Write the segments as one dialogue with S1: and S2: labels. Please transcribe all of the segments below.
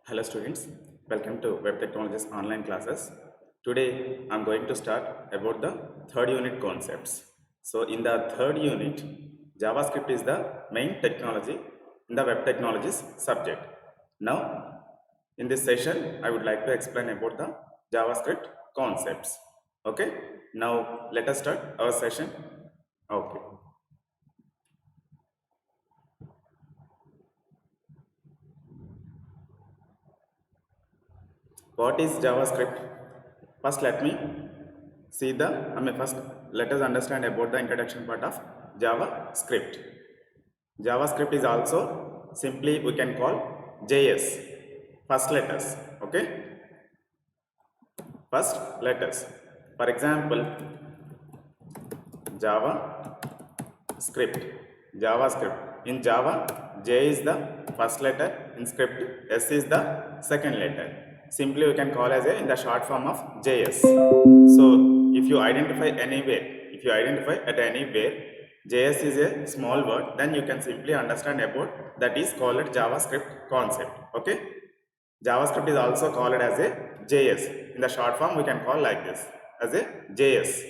S1: Hello students, welcome to Web Technologies online classes. Today I am going to start about the third unit concepts. So in the third unit, JavaScript is the main technology in the Web Technologies subject. Now in this session, I would like to explain about the JavaScript concepts. Okay, now let us start our session. Okay. What is JavaScript? First, let me see the, first let us understand about the introduction part of JavaScript. JavaScript is also simply we can call JS, first letters, okay? First letters. For example, JavaScript. In Java, J is the first letter, in script, S is the second letter. Simply we can call as a in the short form of JS. So if you identify at anywhere, JS is a small word, then you can simply understand about that is called JavaScript concept. Okay? JavaScript is also called as a JS. In the short form, we can call like this as a JS.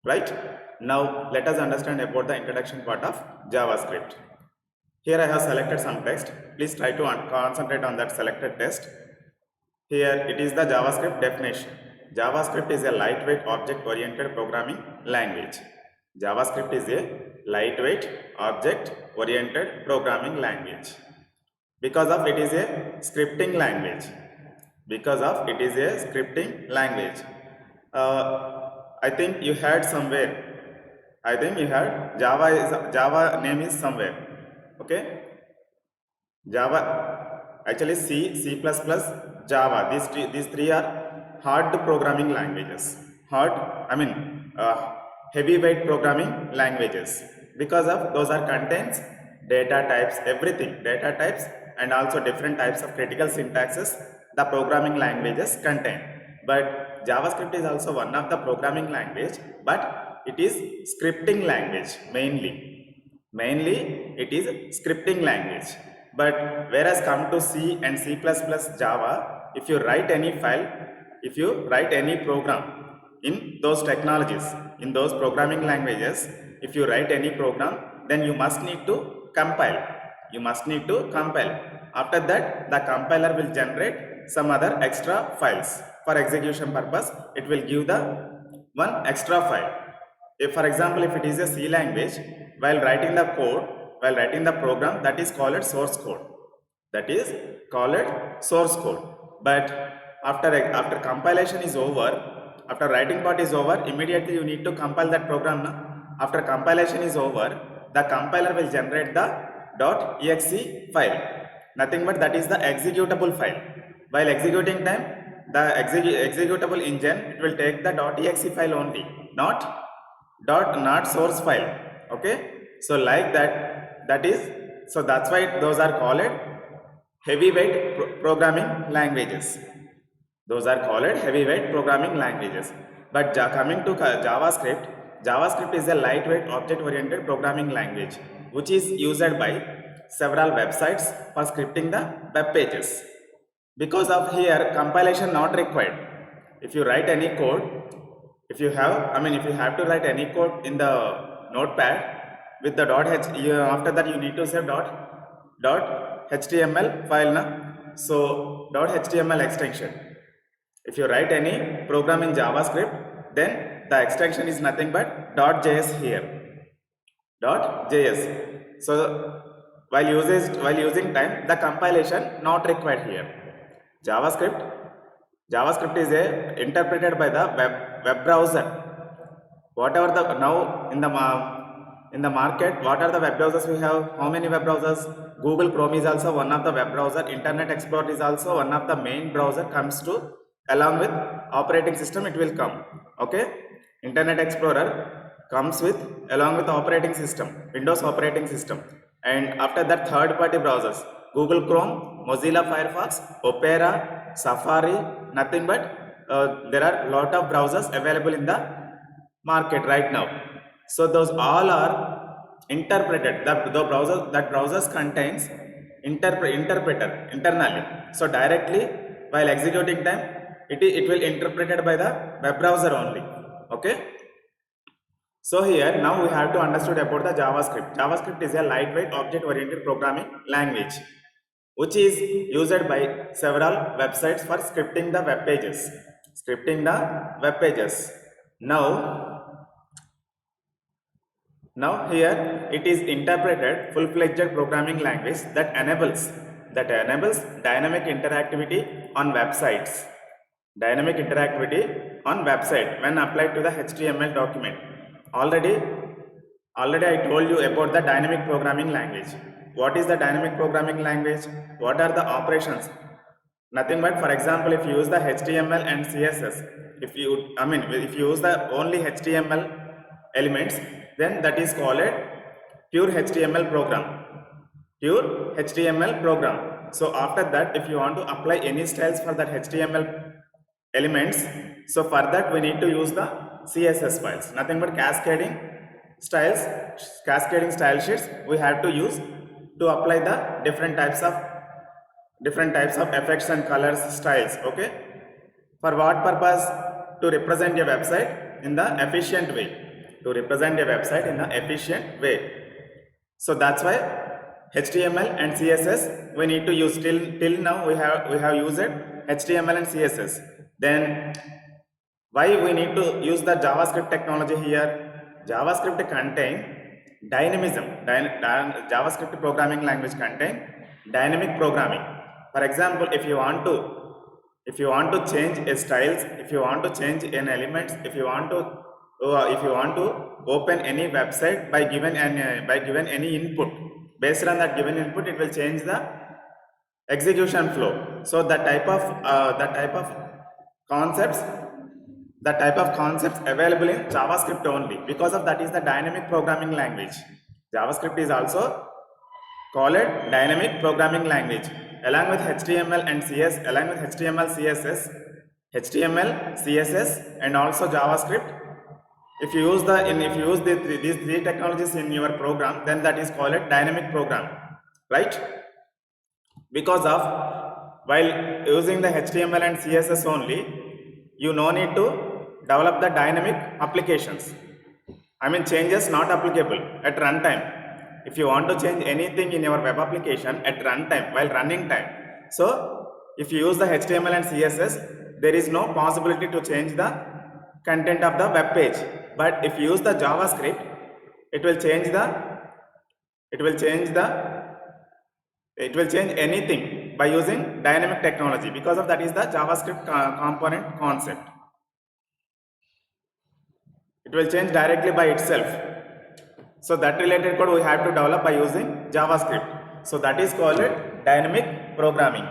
S1: Right? Now let us understand about the introduction part of JavaScript. Here I have selected some text. Please try to concentrate on that selected text. Here it is the JavaScript definition. JavaScript is a lightweight object-oriented programming language. JavaScript is a lightweight object-oriented programming language. Because of it is a scripting language. I think you had somewhere. I think you had Java name is somewhere. Okay. Java, actually C++, Java. These three are hard programming languages. Heavyweight programming languages. Because of those are contains data types, everything, data types, and also different types of critical syntaxes the programming languages contain. But JavaScript is also one of the programming language, but it is scripting language mainly it is scripting language. But whereas come to C and C++, Java, if you write any file, if you write any program in those technologies, in those programming languages, if you write any program, then you must need to compile. After that, the compiler will generate some other extra files. For execution purpose, it will give the one extra file. If for example, if it is a C language, while writing the program, that is called source code. But after compilation is over, after writing part is over, immediately you need to compile that program. After compilation is over, the compiler will generate the .exe file. Nothing but that is the executable file. While executing time, the executable engine, it will take the .exe file only, not source file. Okay, so like so that's why those are called heavyweight programming languages. But coming to JavaScript is a lightweight object-oriented programming language which is used by several websites for scripting the web pages. Because of here, compilation not required. If you write any code, if you have to write any code in the notepad with the after that you need to save .html file. So .html extension. If you write any program in JavaScript, then the extension is nothing but .js here. .js. So while using time, the compilation not required here. JavaScript is interpreted by the web browser. Whatever the now in the market, what are the web browsers we have? How many web browsers? Google Chrome is also one of the web browser. Internet Explorer is also one of the main browser comes to along with operating system. It will come. Okay, Internet Explorer comes with along with operating system, Windows operating system, and after that third-party browsers, Google Chrome, Mozilla Firefox, Opera, Safari, nothing but there are lot of browsers available in the market right now. So those all are interpreted. That browsers contains interpreter internally. So directly while executing time, it will interpreted by the web browser only. Okay. So here now we have to understood about the JavaScript. JavaScript is a lightweight object-oriented programming language which is used by several websites for scripting the web pages. Scripting the web pages. Now here it is interpreted full-fledged programming language that enables dynamic interactivity on websites. Dynamic interactivity on website when applied to the HTML document. Already I told you about the dynamic programming language. What is the dynamic programming language? What are the operations? Nothing but, for example, if you use the HTML and CSS, if you use the only HTML elements, then that is called a pure HTML program. Pure HTML program. So after that, if you want to apply any styles for that HTML elements, so for that we need to use the CSS files. Nothing but cascading style sheets we have to use to apply the different types of effects and colors styles. Okay, for what purpose? To represent a website in the efficient way. So that's why HTML and CSS we need to use. Till now we have used HTML and CSS. Then why we need to use the JavaScript technology here? JavaScript contain dynamism. JavaScript programming language contain dynamic programming. For example, if you want to change a styles, if you want to change an elements, if you want to open any website by given any input, based on that given input, it will change the execution flow. So the type of concepts available in JavaScript only. Because of that is the dynamic programming language. JavaScript is also called dynamic programming language. Along with HTML and CSS, along with HTML, CSS, and also JavaScript. If you use these three technologies in your program, then that is called a dynamic program, right? Because of while using the HTML and CSS only, you no need to develop the dynamic applications. Changes not applicable at runtime. If you want to change anything in your web application at runtime, while running time, so if you use the HTML and CSS, there is no possibility to change the content of the web page. But if you use the JavaScript, it will change anything by using dynamic technology. Because of that is the JavaScript component concept. It will change directly by itself. So that related code we have to develop by using JavaScript. So that is called dynamic programming.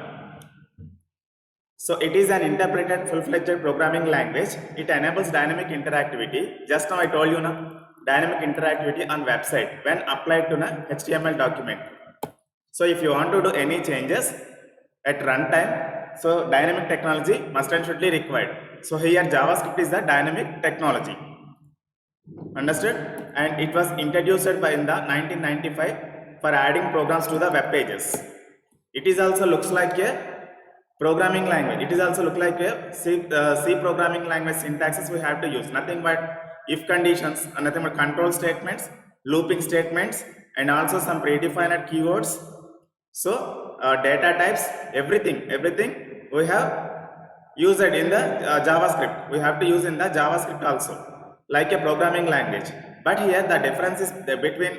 S1: So it is an interpreted full-fledged programming language. It enables dynamic interactivity. Just now I told you now, dynamic interactivity on website when applied to an HTML document. So if you want to do any changes at runtime, so dynamic technology must and should be required. So here JavaScript is the dynamic technology. Understood? And it was introduced in the 1995 for adding programs to the web pages. It is also looks like a programming language. It is also look like a C programming language syntaxes we have to use. Nothing but if conditions, nothing but control statements, looping statements, and also some predefined keywords. So data types, everything we have used in the JavaScript. We have to use in the JavaScript also, like a programming language. But here the difference is between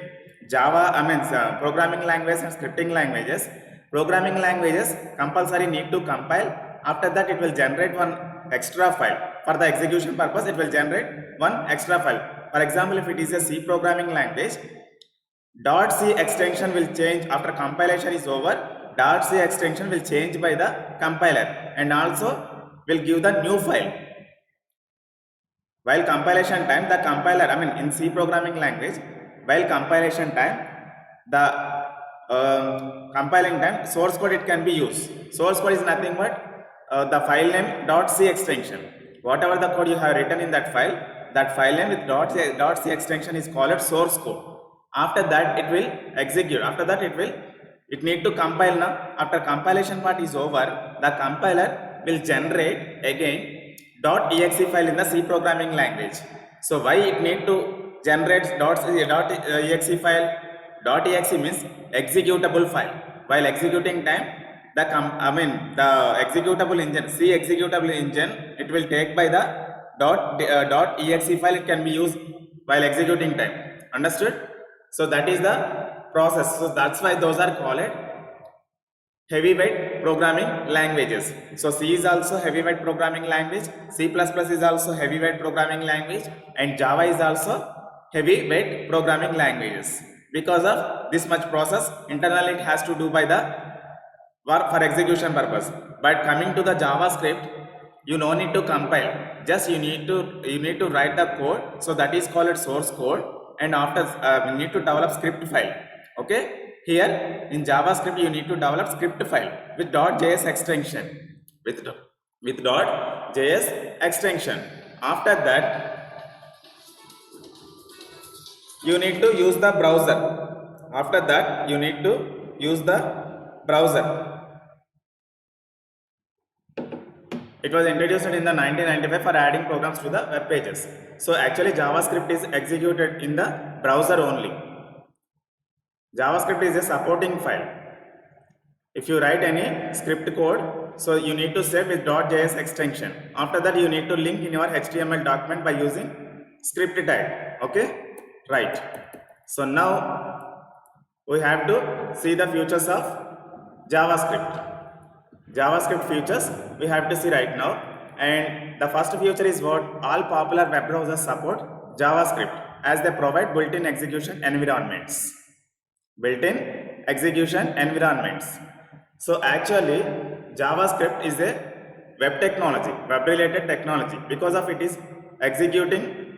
S1: programming language and scripting languages. Programming languages compulsory need to compile. After that it will generate one extra file. For the execution purpose it will generate one extra file. For example, if it is a C programming language, .c extension will change after compilation is over. .c extension will change by the compiler and also will give the new file. While compilation time, the compiler, in C programming language, while compilation time, the compiling time, source code it can be used. Source code is nothing but the file name .c extension. Whatever the code you have written in that file name with .c extension is called source code. After that it will execute. After that it will it need to compile now. After compilation part is over, the compiler will generate again .exe file in the C programming language. So why it need to generate .exe file? .exe means executable file. While executing time, the executable engine, C executable engine, it will take by the .exe file. It can be used while executing time. Understood? So that is the process. So that's why those are called heavyweight programming languages. So C is also heavyweight programming language, C++ is also heavyweight programming language, and Java is also heavyweight programming languages. Because of this much process, internally it has to do by the work for execution purpose. But coming to the JavaScript, you no need to compile. Just you need to write the code. So that is called source code, and after you need to develop script file. Okay. Here in JavaScript, you need to develop script file with .js extension. With .js extension. After that, you need to use the browser. After that, you need to use the browser. It was introduced in the 1995 for adding programs to the web pages. So actually JavaScript is executed in the browser only. JavaScript is a supporting file. If you write any script code, so you need to save with .js extension. After that, you need to link in your HTML document by using script tag. Okay, right. So now we have to see the features of JavaScript. JavaScript features we have to see right now, and the first feature is what all popular web browsers support JavaScript as they provide built-in execution environments. Built-in execution environments. So actually JavaScript is a web technology, web related technology, because of it is executing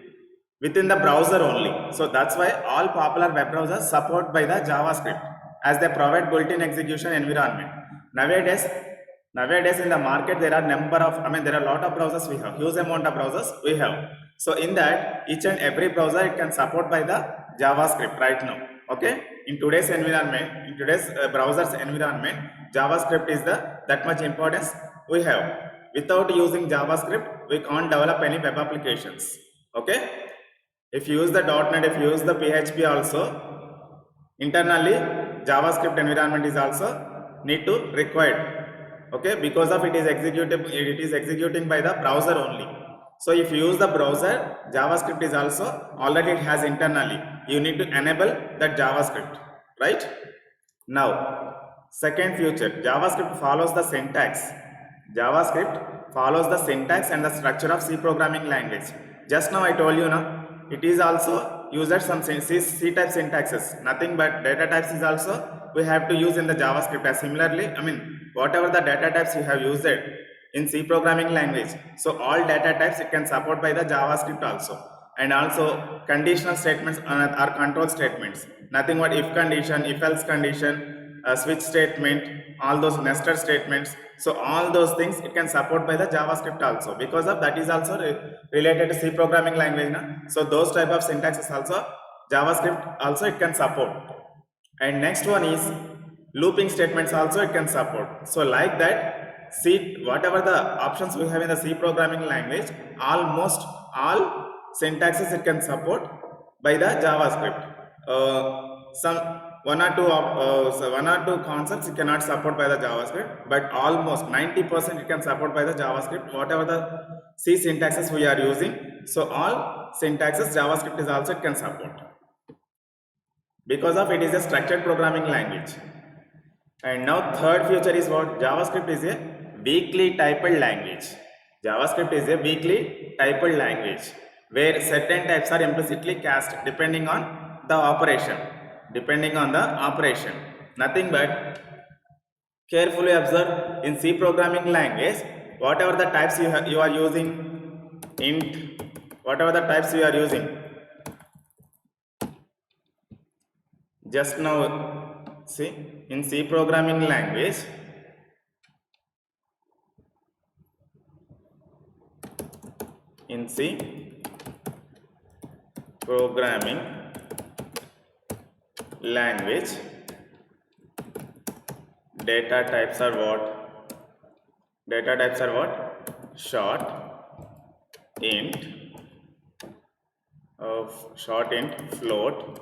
S1: within the browser only. So that's why all popular web browsers support by the JavaScript as they provide built-in execution environment. Nowadays in the market there are there are a lot of browsers we have, huge amount of browsers we have. So in that each and every browser it can support by the JavaScript right now. Okay, in today's environment, in today's browser's environment, JavaScript is that much importance we have. Without using JavaScript, we can't develop any web applications. Okay, if you use the .NET, if you use the PHP also, internally JavaScript environment is also need to required. Okay, because of it is executing by the browser only. So if you use the browser, JavaScript is also already it has internally. You need to enable that JavaScript, right? Now, second feature, JavaScript follows the syntax. JavaScript follows the syntax and the structure of C programming language. Just now I told you now, it is also used some C type syntaxes. Nothing but data types is also we have to use in the JavaScript. As similarly, whatever the data types you have used in C programming language, so all data types it can support by the JavaScript also. And also conditional statements are control statements. Nothing but if condition, if else condition, switch statement, all those nested statements. So all those things it can support by the JavaScript also, because of that is also related to C programming language. So those type of syntaxes also JavaScript also it can support. And next one is looping statements also it can support. So like that, whatever the options we have in the C programming language, almost all syntaxes it can support by the JavaScript. Some one or two concepts it cannot support by the JavaScript, but almost 90% it can support by the JavaScript. Whatever the C syntaxes we are using, so all syntaxes JavaScript is also it can support, because of it is a structured programming language. And now third feature is what? JavaScript is a weakly typed language. JavaScript is a weakly typed language where certain types are implicitly cast depending on the operation. Nothing but carefully observe in C programming language, whatever the types you are using, int, whatever the types you are using. Just now, see, in C programming language, data types are what? Data types are what? Short, int, float,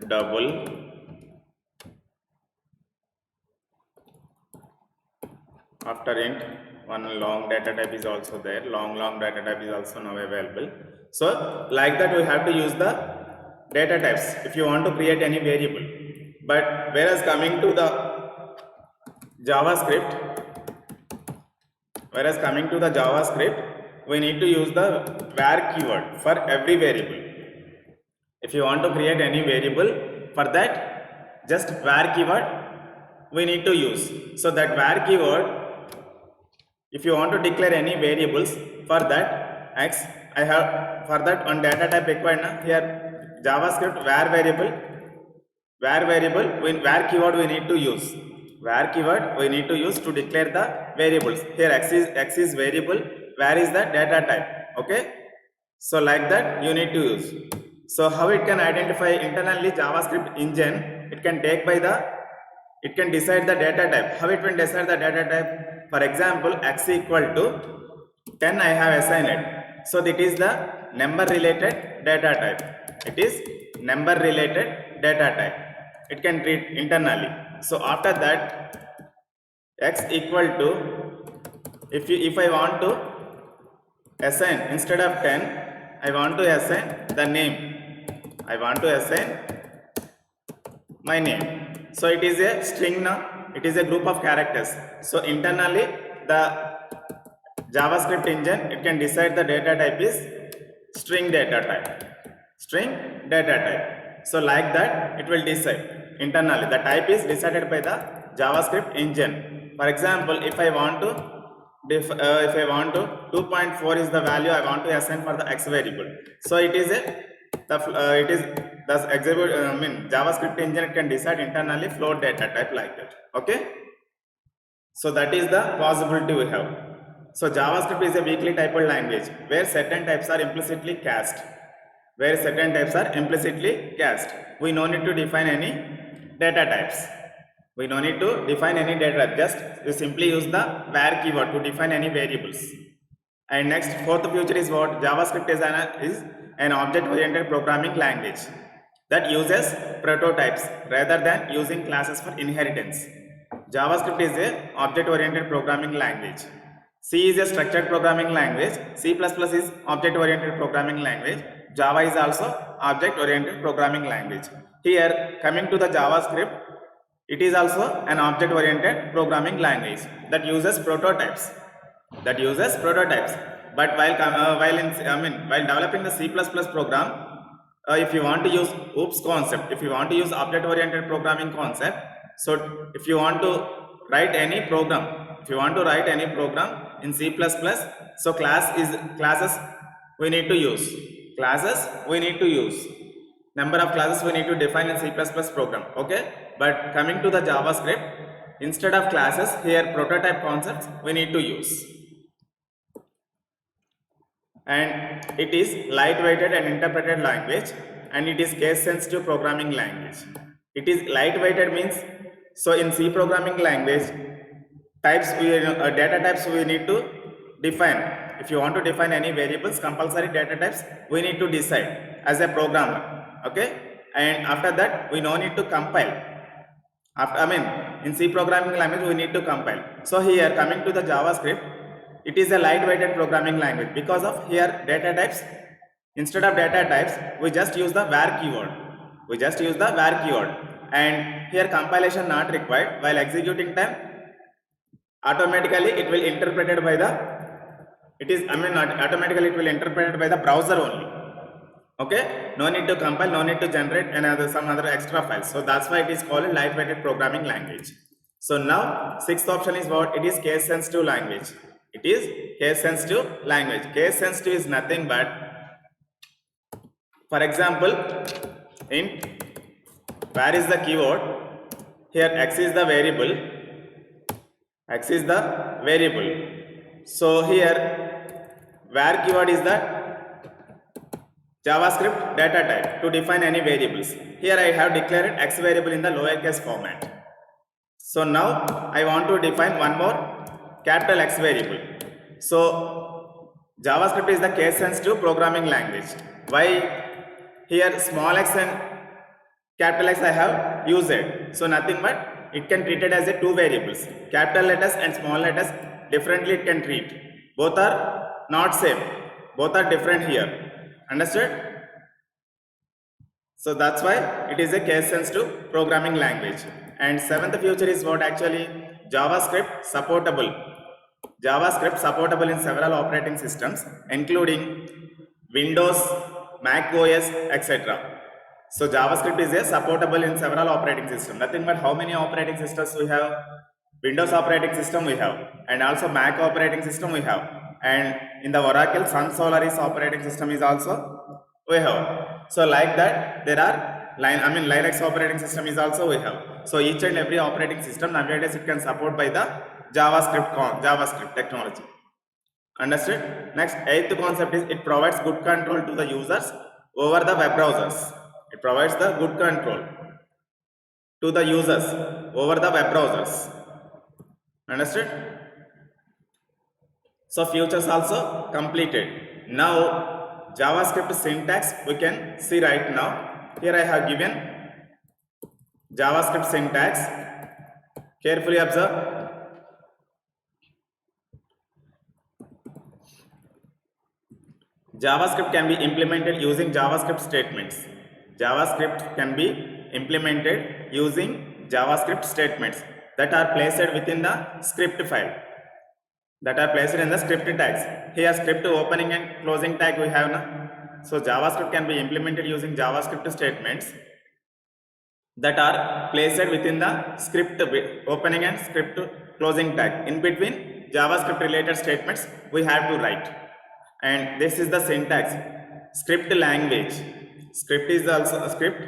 S1: double, after int one long data type is also there, long data type is also now available. So like that we have to use the data types if you want to create any variable. But whereas coming to the JavaScript, we need to use the var keyword for every variable. If you want to create any variable, for that just var keyword we need to use. So that var keyword, if you want to declare any variables, for that X, I have for that one data type required na, here JavaScript var keyword we need to use. Var keyword we need to use to declare the variables. Here X is variable, var is the data type. Okay, so like that you need to use. So how it can identify internally JavaScript engine, it can decide the data type. How it will decide the data type? For example, X equal to 10 I have assigned it. So that is the number related data type. It is number related data type. It can treat internally. So after that, X equal to, if I want to assign, instead of 10, I want to assign the name. I want to assign my name. So it is a string now. It is a group of characters. So internally the JavaScript engine, it can decide the data type is string data type. So like that it will decide internally. The type is decided by the JavaScript engine. For example, if I want to 2.4 is the value I want to assign for the X variable. So it is JavaScript engine can decide internally float data type like that. Okay, so that is the possibility we have. So JavaScript is a weakly typed language where certain types are implicitly cast. We no need to define any data types. Just you simply use the var keyword to define any variables. And next, fourth feature is what? JavaScript is an object-oriented programming language that uses prototypes rather than using classes for inheritance. JavaScript is a object-oriented programming language. C is a structured programming language. C++ is object-oriented programming language. Java is also object-oriented programming language. Here, coming to the JavaScript, it is also an object-oriented programming language that uses prototypes. But while developing the C++ program, if you want to use object-oriented programming concept, so if you want to write any program in C++, so classes we need to use. Number of classes we need to define in C++ program. Okay, but coming to the JavaScript, instead of classes, here prototype concepts we need to use. And it is lightweighted and interpreted language, and it is case sensitive programming language. It is lightweighted means, so in C programming language, data types we need to define. If you want to define any variables, compulsory data types we need to decide as a programmer. Okay, and after that we no need to compile. In C programming language we need to compile. So here, coming to the JavaScript, it is a lightweighted programming language because of here data types. Instead of data types, we just use the var keyword. And here compilation not required. While executing time, automatically it will interpreted by the browser only. Okay, no need to compile, no need to generate some other extra files. So that's why it is called a lightweighted programming language. So now sixth option is what? It is case sensitive language. Case sensitive is nothing but, for example, int var is the keyword. Here X is the variable. So here var keyword is the JavaScript data type to define any variables. Here I have declared X variable in the lowercase format. So now I want to define one more capital X variable. So JavaScript is the case sensitive programming language. Why here small x and capital X I have used it. So nothing but it can treat it as a two variables. Capital letters and small letters differently it can treat. Both are not same. Both are different here. Understood? So that's why it is a case sensitive programming language. And seventh feature is what actually JavaScript supportable. JavaScript supportable in several operating systems including Windows, Mac OS, etc. So JavaScript is a supportable in several operating systems. Nothing but how many operating systems we have? Windows operating system we have, and also Mac operating system we have, and in the Oracle Sun Solaris operating system is also we have. So like that there are Linux operating system is also we have. So each and every operating system nowadays it can support by the JavaScript technology. Understood? Next, eighth concept is it provides good control to the users over the web browsers. It provides the good control to the users over the web browsers. Understood? So features also completed. Now JavaScript syntax we can see right now. Here I have given JavaScript syntax. Carefully observe. JavaScript can be implemented using JavaScript statements. JavaScript can be implemented using JavaScript statements that are placed within the script file. That are placed in the script tags. Here script opening and closing tag we have now. So JavaScript can be implemented using JavaScript statements that are placed within the script opening and script closing tag. In between JavaScript related statements we have to write. And this is the syntax. Script language. Script is also a script.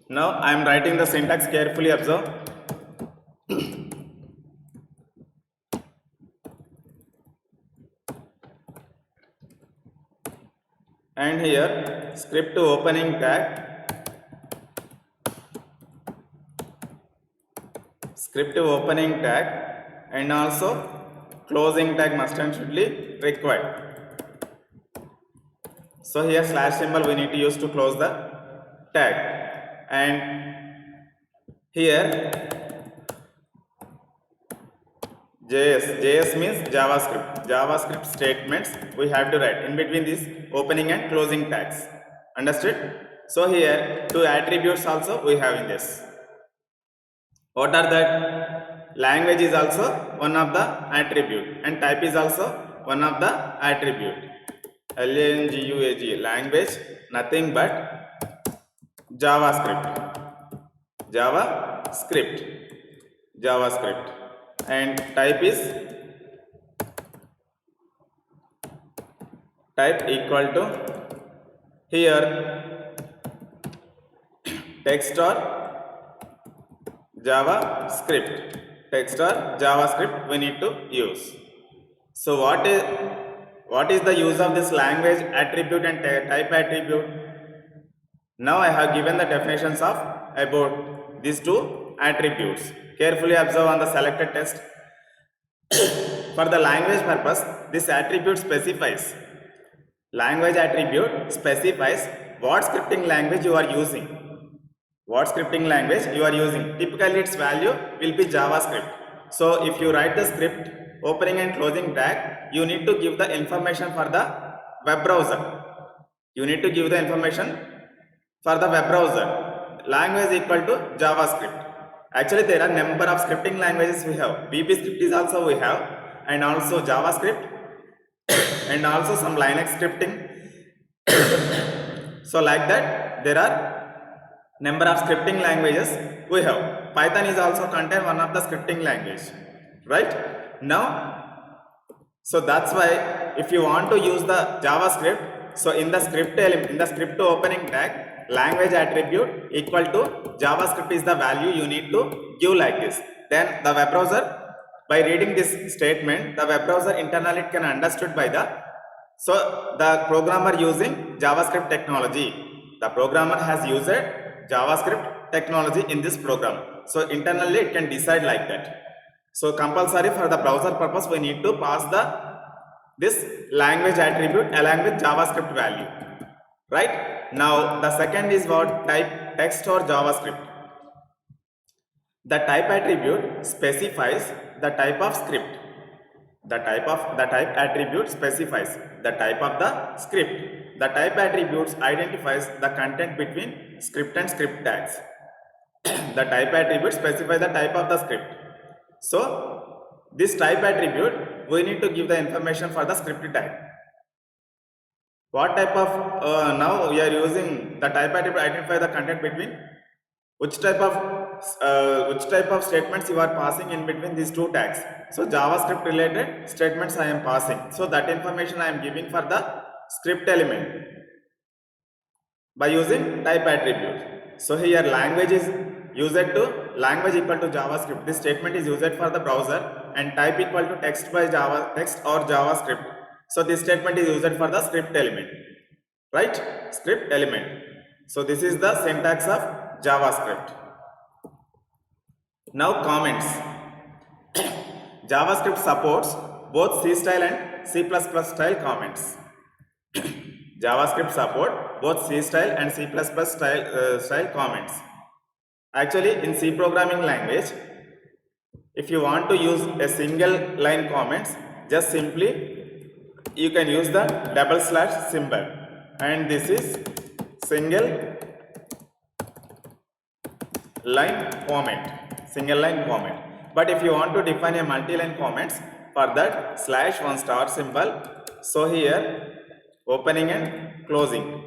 S1: Now I am writing the syntax, carefully observe. And here script opening tag, script opening tag, and also closing tag must and should be required. So here slash symbol we need to use to close the tag, and here JS means JavaScript statements we have to write in between these opening and closing tags. Understood? So here two attributes also we have in this. What are that? Language is also one of the attribute, and type is also one of the attribute. LANGUAGE, language, nothing but JavaScript, and type is type equal to here text or JavaScript. Text or JavaScript we need to use. So what is the use of this language attribute and type attribute? Now I have given the definitions of about these two attributes. Carefully observe on the selected text. For the language purpose, this attribute specifies. Language attribute specifies what scripting language you are using. What scripting language you are using. Typically its value will be JavaScript. So if you write the script opening and closing tag, you need to give the information for the web browser. You need to give the information for the web browser. Language equal to JavaScript. Actually there are number of scripting languages we have. VB script is also we have, and also JavaScript and also some Linux scripting. So like that there are number of scripting languages we have. Python is also contain one of the scripting language, right? Now, so that's why if you want to use the JavaScript, so in the script element, in the script opening tag, language attribute equal to JavaScript is the value you need to give like this. Then the web browser, by reading this statement, the web browser internally can understood by so the programmer using JavaScript technology. The programmer has used JavaScript technology in this program. So internally it can decide like that. So compulsory for the browser purpose we need to pass this language attribute along with JavaScript value. Right? Now the second is what? Type text or JavaScript. The type attribute specifies the type of script. The type attribute specifies the type of the script. The type attributes identifies the content between script and script tags. The type attribute specifies the type of the script. So this type attribute we need to give the information for the script tag. What type of now we are using the type attribute identify the content between which type of statements you are passing in between these two tags. So JavaScript related statements I am passing. So that information I am giving for the script element by using type attribute. So here language is used to language equal to JavaScript. This statement is used for the browser, and type equal to text or JavaScript. So this statement is used for the script element, right? Script element. So this is the syntax of JavaScript. Now comments. JavaScript supports both C style and C++ style comments. JavaScript support both C style and C++ style comments. Actually, in C programming language, if you want to use a single line comments, just simply you can use the / symbol, and this is single line comment. But if you want to define a multi-line comments, for that /1 symbol. So here opening and closing.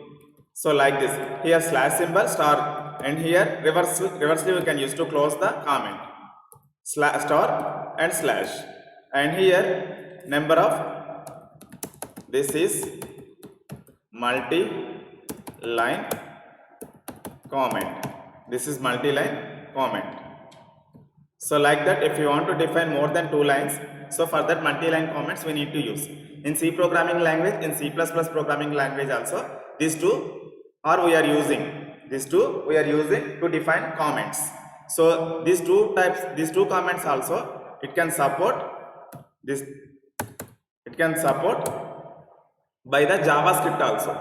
S1: So like this, here slash symbol star, and here reversely we can use to close the comment, star and slash, and here number of, this is multi-line comment. This is multi-line comment. So like that, if you want to define more than 2 lines, so for that multi-line comments we need to use. In C programming language, in C++ programming language also, these two we are using to define comments. So these two comments also, it can support by the JavaScript also.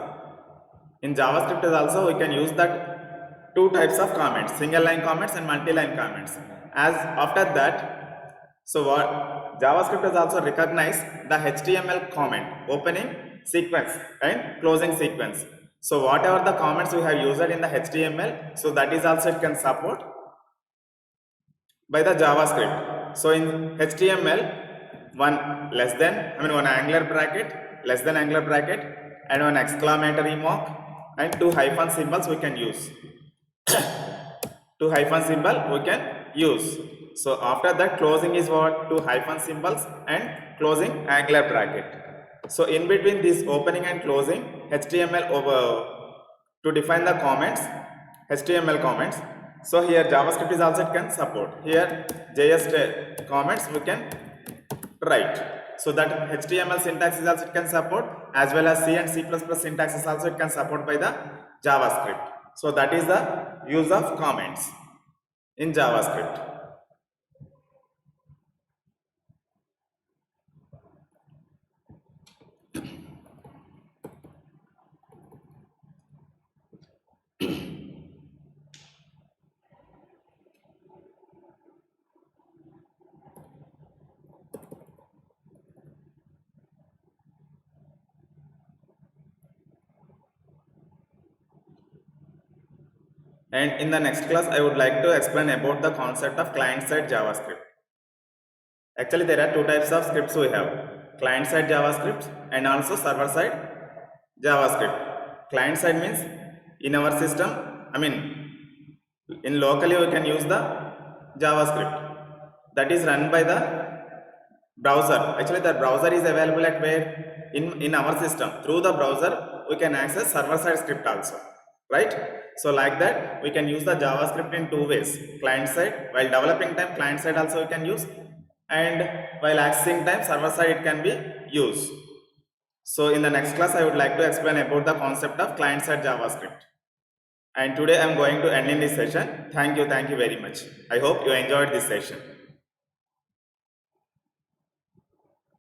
S1: In JavaScript also we can use that 2 types of comments, single line comments and multi-line comments. As after that, so what JavaScript has also recognized the HTML comment, opening sequence and closing sequence. So whatever the comments we have used in the HTML, so that is also it can support by the JavaScript. So in HTML, one angular bracket, less than angular bracket, and one exclamatory mark, and 2 hyphen symbols we can use. 2 hyphen symbol we can use. So after that, closing is what? 2 hyphen symbols and closing angular bracket. So in between this opening and closing, HTML to define the comments, HTML comments. So here JavaScript is also it can support. Here JS comments we can write. So that HTML syntax is also it can support, as well as C and C++ syntax is also it can support by the JavaScript. So that is the use of comments in JavaScript. And in the next class, I would like to explain about the concept of client-side JavaScript. Actually, there are 2 types of scripts we have: client-side JavaScript and also server-side JavaScript. Client-side means in our system, in locally we can use the JavaScript that is run by the browser. Actually, the browser is available at where? In our system. Through the browser, we can access server-side script also, right? So like that, we can use the JavaScript in 2 ways: client side, while developing time client side also we can use, and while accessing time server side it can be used. So in the next class, I would like to explain about the concept of client side JavaScript. And today I'm going to end in this session. Thank you very much. I hope you enjoyed this session.